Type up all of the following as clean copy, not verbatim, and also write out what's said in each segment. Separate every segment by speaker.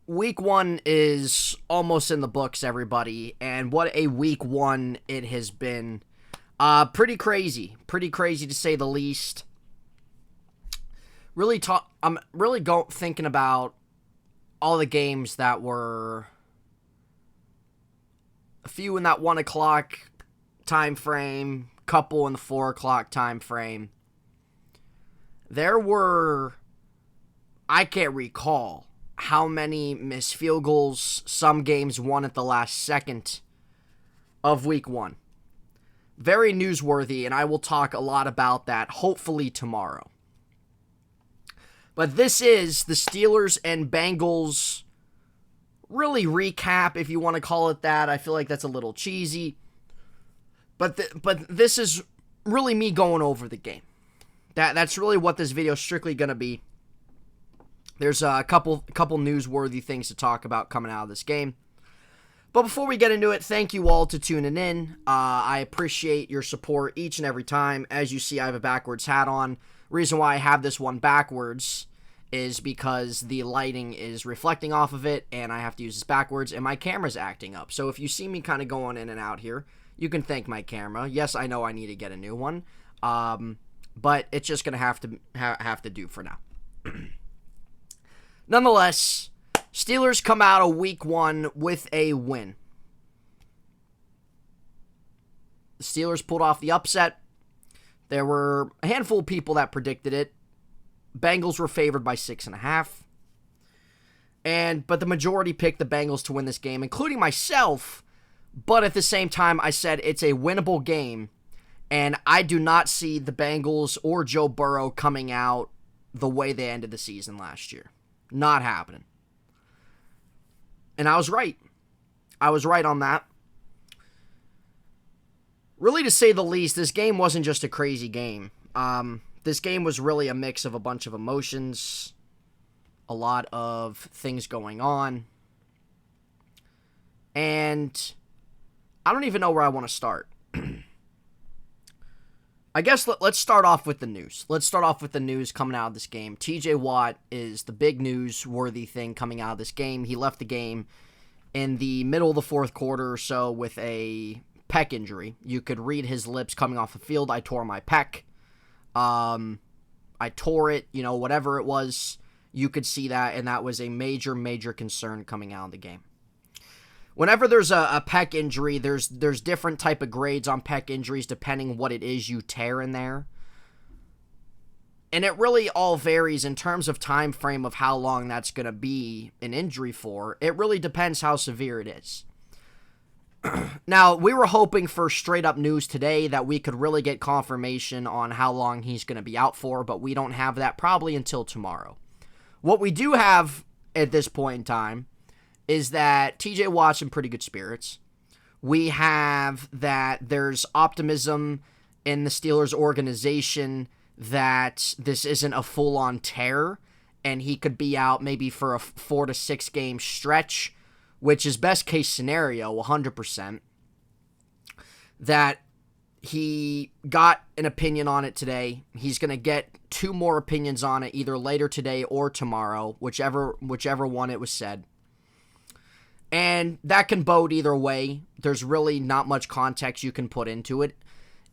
Speaker 1: Week one is almost in the books, everybody, and what a week one it has been. Pretty crazy to say the least. I'm really thinking about all the games that were a few in that 1 o'clock time frame, couple in the 4 o'clock time frame. There were, I can't recall how many missed field goals, some games won at the last second of week one. Very newsworthy, and I will talk a lot about that hopefully tomorrow. But this is the Steelers and Bengals really recap, if you want to call it that. I feel like that's a little cheesy. But this is really me going over the game. That's really what this video is strictly going to be. There's a couple newsworthy things to talk about coming out of this game. But before we get into it, thank you all to tuning in. I appreciate your support each and every time. As you see, I have a backwards hat on. Reason why I have this one backwards is because the lighting is reflecting off of it, and I have to use this backwards, and my camera's acting up. So if you see me kind of going in and out here, you can thank my camera. Yes, I know I need to get a new one, but it's just going to have to do for now. Nonetheless, Steelers come out of week one with a win. The Steelers pulled off the upset. There were a handful of people that predicted it. Bengals were favored by 6.5. But the majority picked the Bengals to win this game, including myself. But at the same time, I said it's a winnable game. And I do not see the Bengals or Joe Burrow coming out the way they ended the season last year. Not happening. And I was right. I was right on that. Really, to say the least, this game wasn't just a crazy game. This game was really a mix of a bunch of emotions, a lot of things going on, and I don't even know where I want to start. I guess let's start off with the news. Let's start off with the news coming out of this game. TJ Watt is the big newsworthy thing coming out of this game. He left the game in the middle of the fourth quarter or so with a pec injury. You could read his lips coming off the field. I tore my pec. I tore it, whatever it was. You could see that, and that was a major, major concern coming out of the game. Whenever there's a pec injury, there's different type of grades on pec injuries depending what it is you tear in there. And it really all varies in terms of time frame of how long that's going to be an injury for. It really depends how severe it is. Now, we were hoping for straight up news today that we could really get confirmation on how long he's going to be out for, but we don't have that probably until tomorrow. What we do have at this point in time is that TJ Watt's in pretty good spirits. We have that there's optimism in the Steelers organization that this isn't a full-on tear, and he could be out maybe for a 4 to 6 game stretch, which is best case scenario, 100%. That he got an opinion on it today. He's going to get 2 more opinions on it either later today or tomorrow, whichever one it was said. And that can bode either way. There's really not much context you can put into it.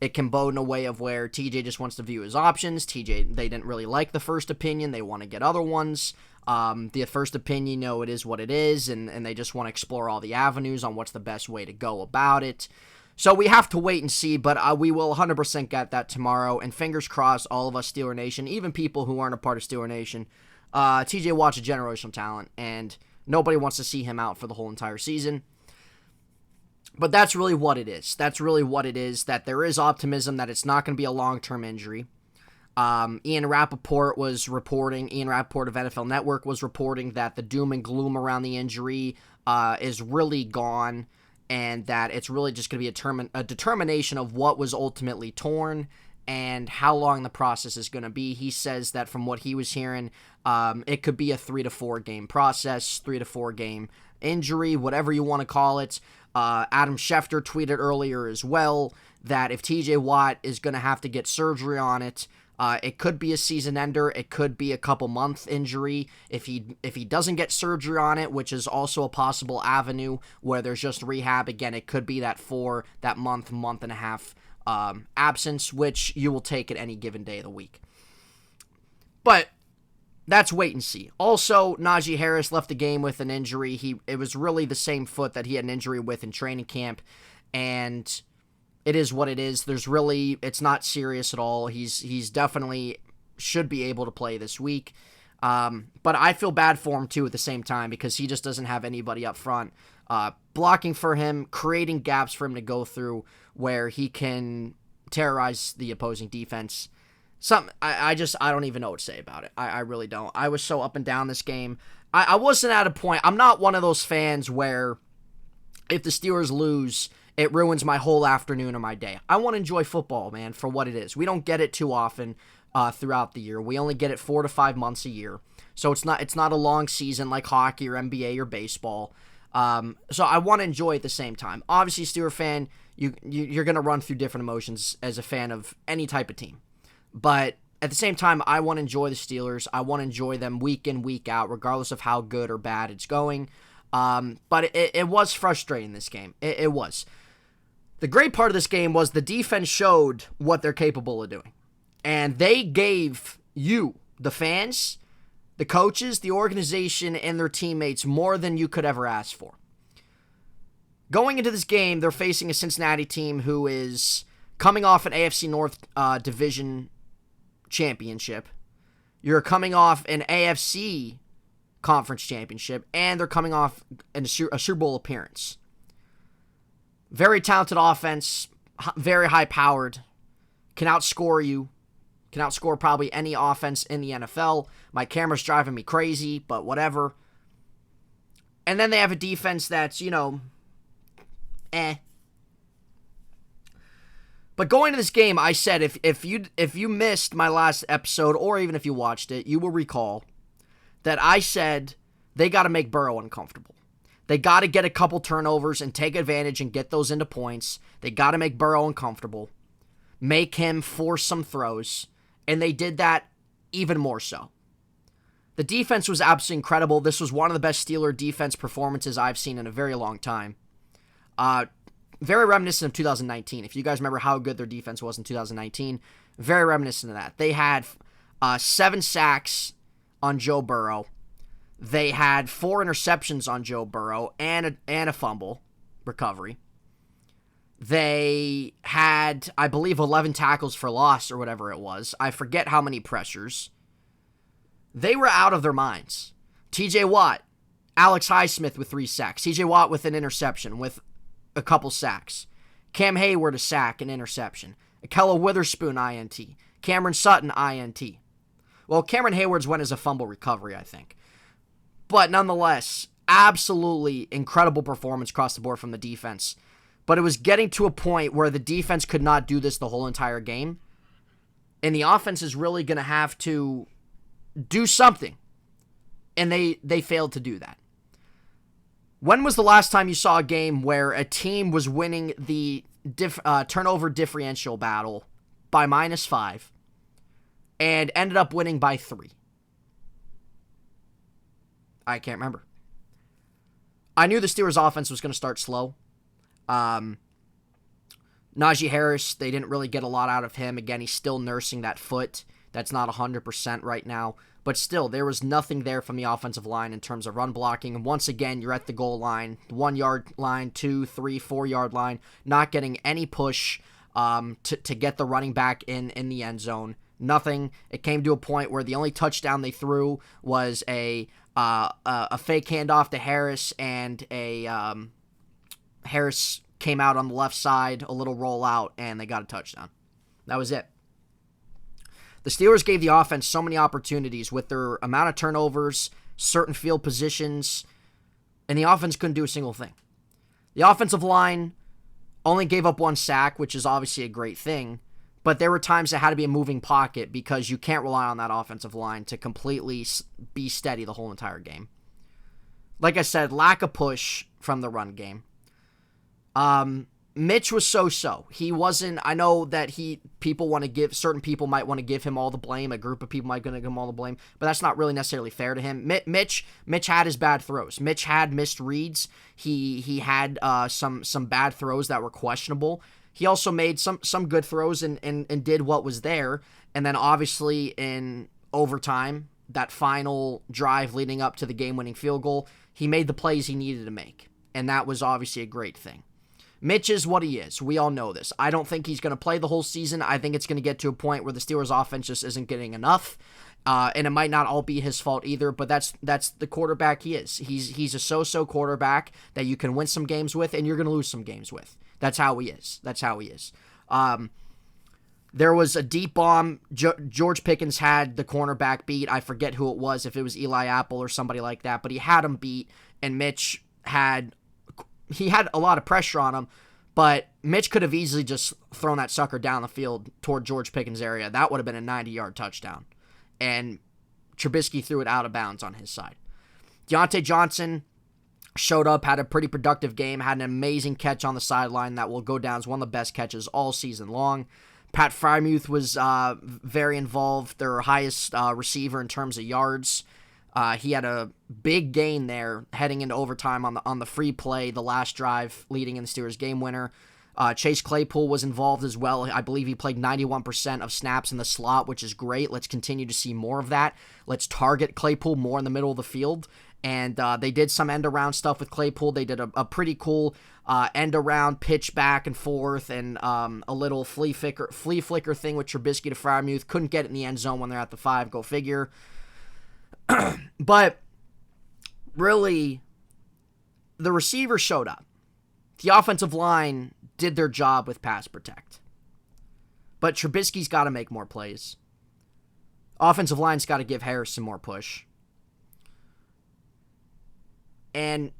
Speaker 1: It can bode in a way of where TJ just wants to view his options. They didn't really like the first opinion. They want to get other ones. The first opinion, it is what it is, and they just want to explore all the avenues on what's the best way to go about it. So we have to wait and see, but we will 100% get that tomorrow, and fingers crossed, all of us Steeler Nation, even people who aren't a part of Steeler Nation, TJ Watt's a generational talent, and nobody wants to see him out for the whole entire season. But that's really what it is. That's really what it is, that there is optimism that it's not going to be a long-term injury. Ian Rappaport of NFL Network was reporting that the doom and gloom around the injury is really gone, and that it's really just going to be a determination of what was ultimately torn and how long the process is going to be. He says that from what he was hearing, it could be a 3 to 4 game process, 3 to 4 game injury, whatever you want to call it. Adam Schefter tweeted earlier as well that if TJ Watt is going to have to get surgery on it, It could be a season ender. It could be a couple month injury. If he doesn't get surgery on it, which is also a possible avenue where there's just rehab, again, it could be that month and a half absence, which you will take at any given day of the week. But that's wait and see. Also, Najee Harris left the game with an injury. It was really the same foot that he had an injury with in training camp, and it is what it is. It's not serious at all. He's definitely should be able to play this week. But I feel bad for him too at the same time because he just doesn't have anybody up front blocking for him, creating gaps for him to go through where he can terrorize the opposing defense. I don't even know what to say about it. I really don't. I was so up and down this game. I wasn't at a point. I'm not one of those fans where if the Steelers lose, it ruins my whole afternoon or my day. I want to enjoy football, man, for what it is. We don't get it too often throughout the year. We only get it 4 to 5 months a year. So it's not a long season like hockey or NBA or baseball. So I want to enjoy at the same time. Obviously, Steeler fan, you're going to run through different emotions as a fan of any type of team. But at the same time, I want to enjoy the Steelers. I want to enjoy them week in, week out, regardless of how good or bad it's going. But it was frustrating, this game. It was. The great part of this game was the defense showed what they're capable of doing. And they gave you, the fans, the coaches, the organization, and their teammates more than you could ever ask for. Going into this game, they're facing a Cincinnati team who is coming off an AFC North division championship. You're coming off an AFC conference championship, and they're coming off a Super Bowl appearance. Very talented offense, very high-powered, can outscore you, can outscore probably any offense in the NFL. My camera's driving me crazy, but whatever. And then they have a defense that's, But going to this game, I said if you missed my last episode, or even if you watched it, you will recall that I said they got to make Burrow uncomfortable. They got to get a couple turnovers and take advantage and get those into points. They got to make Burrow uncomfortable, make him force some throws, and they did that even more so. The defense was absolutely incredible. This was one of the best Steeler defense performances I've seen in a very long time. Very reminiscent of 2019. If you guys remember how good their defense was in 2019, very reminiscent of that. They had 7 sacks on Joe Burrow. They had 4 interceptions on Joe Burrow and a fumble recovery. They had, I believe, 11 tackles for loss or whatever it was. I forget how many pressures. They were out of their minds. TJ Watt, Alex Highsmith with 3 sacks. TJ Watt with an interception, with a couple sacks. Cam Hayward a sack, an interception. Akella Witherspoon INT. Cameron Sutton INT. Well, Cameron Hayward's went as a fumble recovery, I think. But nonetheless, absolutely incredible performance across the board from the defense. But it was getting to a point where the defense could not do this the whole entire game. And the offense is really going to have to do something. And they failed to do that. When was the last time you saw a game where a team was winning the turnover differential battle by -5 and ended up winning by 3? I can't remember. I knew the Steelers' offense was going to start slow. Najee Harris, they didn't really get a lot out of him. Again, he's still nursing that foot. That's not 100% right now. But still, there was nothing there from the offensive line in terms of run blocking. And once again, you're at the goal line, 1 yard line, 2, 3, 4 yard line, not getting any push to get the running back in the end zone. Nothing. It came to a point where the only touchdown they threw was a fake handoff to Harris, and Harris came out on the left side, a little rollout, and they got a touchdown. That was it. The Steelers gave the offense so many opportunities with their amount of turnovers, certain field positions, and the offense couldn't do a single thing. The offensive line only gave up 1 sack, which is obviously a great thing, but there were times it had to be a moving pocket because you can't rely on that offensive line to completely be steady the whole entire game. Like I said, lack of push from the run game. Mitch was so-so. He wasn't. I know that certain people might want to give him all the blame. A group of people might going to give him all the blame, but that's not really necessarily fair to him. Mitch had his bad throws. Mitch had missed reads. He had some bad throws that were questionable. He also made some good throws and did what was there. And then obviously in overtime, that final drive leading up to the game-winning field goal, he made the plays he needed to make, and that was obviously a great thing. Mitch is what he is. We all know this. I don't think he's going to play the whole season. I think it's going to get to a point where the Steelers' offense just isn't getting enough, and it might not all be his fault either, but that's the quarterback he is. He's a so-so quarterback that you can win some games with, and you're going to lose some games with. That's how he is. There was a deep bomb. George Pickens had the cornerback beat. I forget who it was, if it was Eli Apple or somebody like that, but he had him beat, and Mitch had a lot of pressure on him, but Mitch could have easily just thrown that sucker down the field toward George Pickens' area. That would have been a 90-yard touchdown, and Trubisky threw it out of bounds on his side. Deontay Johnson showed up, had a pretty productive game, had an amazing catch on the sideline that will go down as one of the best catches all season long. Pat Freiermuth was very involved, their highest receiver in terms of yards. He had a big gain there heading into overtime on the free play, the last drive leading in the Steelers game winner. Chase Claypool was involved as well. I believe he played 91% of snaps in the slot, which is great. Let's continue to see more of that. Let's target Claypool more in the middle of the field. And they did some end-around stuff with Claypool. They did a pretty cool end-around pitch back and forth and a little flea flicker thing with Trubisky to Freiermuth. Couldn't get it in the end zone when they're at the 5. Go figure. But really, the receivers showed up. The offensive line did their job with pass protect. But Trubisky's got to make more plays. Offensive line's got to give Harrison more push. And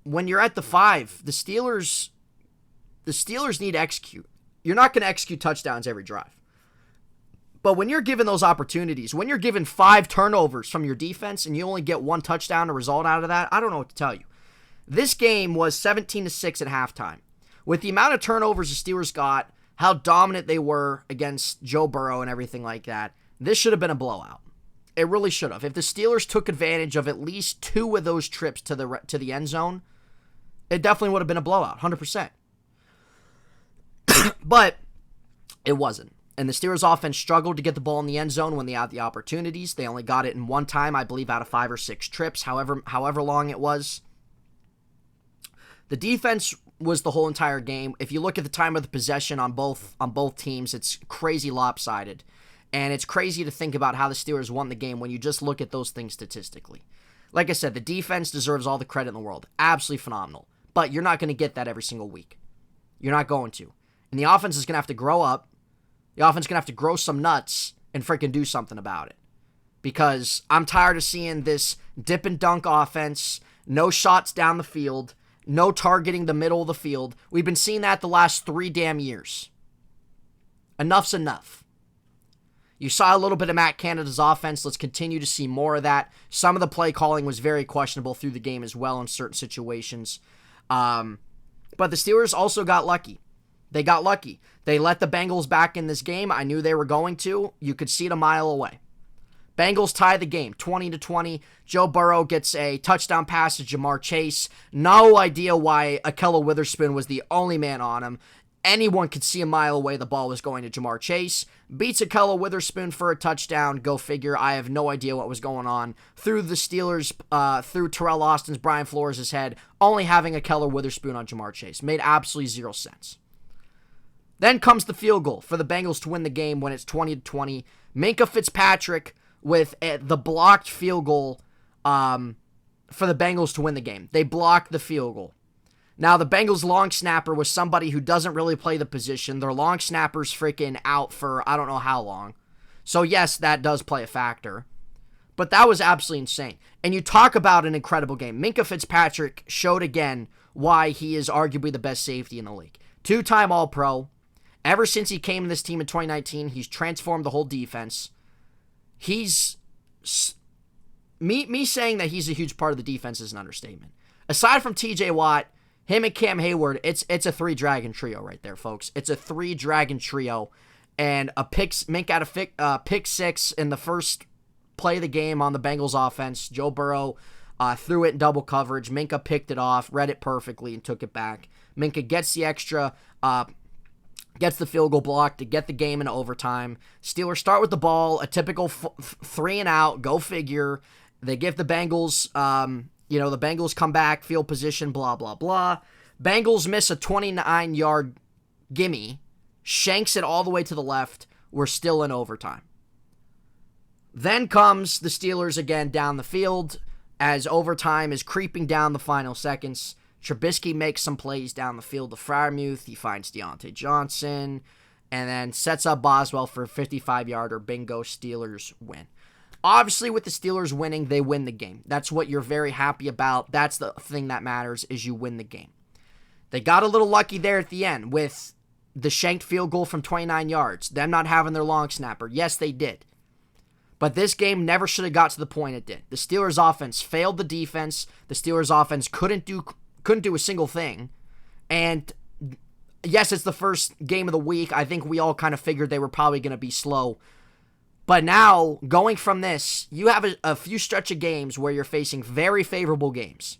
Speaker 1: when you're at the 5, the Steelers need to execute. You're not going to execute touchdowns every drive. But when you're given those opportunities, when you're given 5 turnovers from your defense and you only get 1 touchdown to result out of that, I don't know what to tell you. This game was 17-6 at halftime. With the amount of turnovers the Steelers got, how dominant they were against Joe Burrow and everything like that, this should have been a blowout. It really should have. If the Steelers took advantage of at least 2 of those trips to the end zone, it definitely would have been a blowout, 100%. But it wasn't. And the Steelers offense struggled to get the ball in the end zone when they had the opportunities. They only got it in 1 time, I believe, out of 5 or 6 trips, however long it was. The defense was the whole entire game. If you look at the time of the possession on both teams, it's crazy lopsided. And it's crazy to think about how the Steelers won the game when you just look at those things statistically. Like I said, the defense deserves all the credit in the world. Absolutely phenomenal. But you're not going to get that every single week. You're not going to. And the offense is going to have to grow up. The offense is going to have to grow some nuts and freaking do something about it. Because I'm tired of seeing this dip and dunk offense, no shots down the field, no targeting the middle of the field. We've been seeing that the last 3 damn years. Enough's enough. You saw a little bit of Matt Canada's offense. Let's continue to see more of that. Some of the play calling was very questionable through the game as well in certain situations. But the Steelers also got lucky. They got lucky. They let the Bengals back in this game. I knew they were going to. You could see it a mile away. Bengals tie the game, 20-20. Joe Burrow gets a touchdown pass to Jamar Chase. No idea why Ahkello Witherspoon was the only man on him. Anyone could see a mile away the ball was going to Jamar Chase. Beats Ahkello Witherspoon for a touchdown. Go figure. I have no idea what was going on. Through the Steelers, through Terrell Austin's, Brian Flores' head, only having Ahkello Witherspoon on Jamar Chase. Made absolutely 0 sense. Then comes the field goal for the Bengals to win the game when it's 20-20. Minkah Fitzpatrick with the blocked field goal for the Bengals to win the game. They blocked the field goal. Now, the Bengals' long snapper was somebody who doesn't really play the position. Their long snapper's freaking out for I don't know how long. So, yes, that does play a factor. But that was absolutely insane. And you talk about an incredible game. Minkah Fitzpatrick showed again why he is arguably the best safety in the league. 2-time All-Pro. Ever since he came to this team in 2019, he's transformed the whole defense. He's... Me saying that he's a huge part of the defense is an understatement. Aside from TJ Watt, him and Cam Hayward, it's a three-dragon trio right there, folks. It's a three-dragon trio. And Mink got a pick six in the first play of the game on the Bengals offense. Joe Burrow threw it in double coverage. Minkah picked it off, read it perfectly, and took it back. Minkah gets the extra, gets the field goal block to get the game into overtime. Steelers start with the ball, a typical 3 and out, go figure. They give the Bengals, the Bengals come back, field position, blah, blah, blah. Bengals miss a 29-yard gimme, shanks it all the way to the left. We're still in overtime. Then comes the Steelers again down the field as overtime is creeping down the final seconds. Trubisky makes some plays down the field to Freiermuth. He finds Deontay Johnson and then sets up Boswell for a 55-yarder. Bingo, Steelers win. Obviously, with the Steelers winning, they win the game. That's what you're very happy about. That's the thing that matters, is you win the game. They got a little lucky there at the end with the shanked field goal from 29 yards, them not having their long snapper. Yes, they did. But this game never should have got to the point it did. The Steelers' offense failed the defense. The Steelers' offense couldn't do a single thing. And yes, it's the first game of the week. I think we all kind of figured they were probably going to be slow. But now, going from this, you have a few stretch of games where you're facing very favorable games.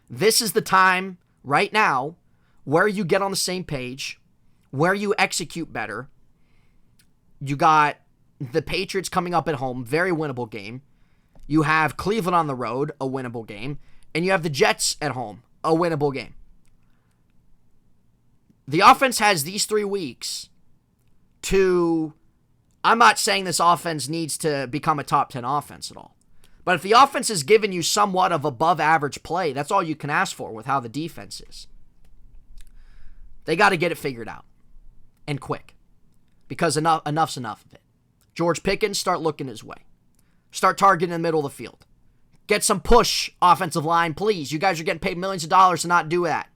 Speaker 1: This is the time, right now, where you get on the same page, where you execute better. You got the Patriots coming up at home, very winnable game. You have Cleveland on the road, a winnable game. And you have the Jets at home, a winnable game. The offense has these 3 weeks to... I'm not saying this offense needs to become a top 10 offense at all. But if the offense has given you somewhat of above average play, that's all you can ask for with how the defense is. They got to get it figured out. And quick. Because enough's enough of it. George Pickens, start looking his way. Start targeting in the middle of the field. Get some push, offensive line, please. You guys are getting paid millions of dollars to not do that.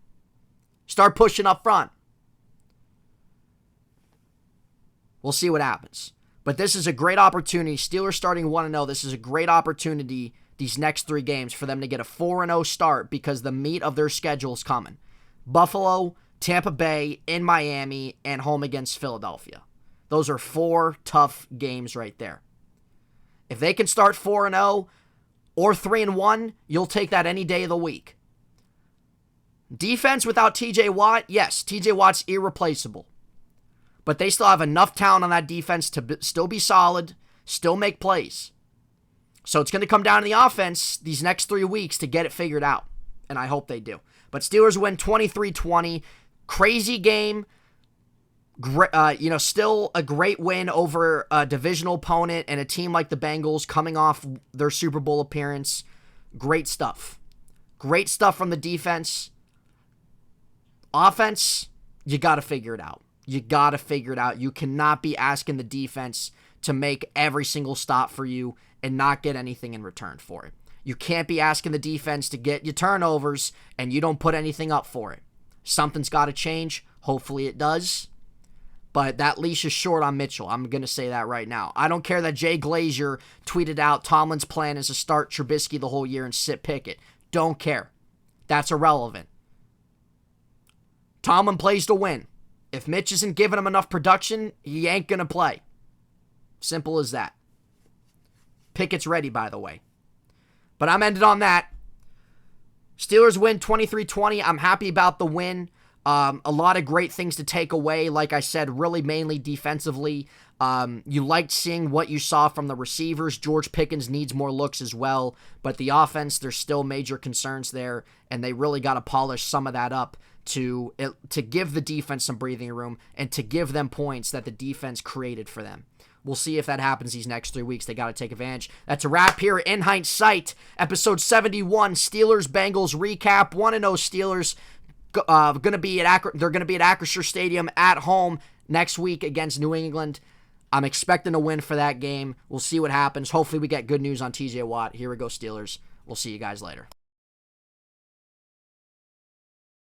Speaker 1: Start pushing up front. We'll see what happens. But this is a great opportunity. Steelers starting 1-0. This is a great opportunity, these next 3 games, for them to get a 4-0 start because the meat of their schedule is coming. Buffalo, Tampa Bay, in Miami, and home against Philadelphia. Those are 4 tough games right there. If they can start 4-0 or 3-1, you'll take that any day of the week. Defense without TJ Watt, yes, TJ Watt's irreplaceable. But they still have enough talent on that defense to still be solid, still make plays. So it's going to come down to the offense these next 3 weeks to get it figured out. And I hope they do. But Steelers win 23-20. Crazy game. Still a great win over a divisional opponent and a team like the Bengals coming off their Super Bowl appearance. Great stuff. Great stuff from the defense. Offense, you got to figure it out. You got to figure it out. You cannot be asking the defense to make every single stop for you and not get anything in return for it. You can't be asking the defense to get you turnovers and you don't put anything up for it. Something's got to change. Hopefully it does. But that leash is short on Mitchell. I'm going to say that right now. I don't care that Jay Glazer tweeted out Tomlin's plan is to start Trubisky the whole year and sit Pickett. Don't care. That's irrelevant. Tomlin plays to win. If Mitch isn't giving him enough production, he ain't going to play. Simple as that. Pickett's ready, by the way. But I'm ended on that. Steelers win 23-20. I'm happy about the win. A lot of great things to take away. Like I said, really mainly defensively. You liked seeing what you saw from the receivers. George Pickens needs more looks as well. But the offense, there's still major concerns there. And they really got to polish some of that up to give the defense some breathing room and to give them points that the defense created for them. We'll see if that happens these next 3 weeks. They got to take advantage. That's a wrap here in Heintz Sight. Episode 71, Steelers-Bengals recap. 1-0 Steelers. They're going to be at Acrisure Stadium at home next week against New England. I'm expecting a win for that game. We'll see what happens. Hopefully we get good news on TJ Watt. Here we go, Steelers. We'll see you guys later.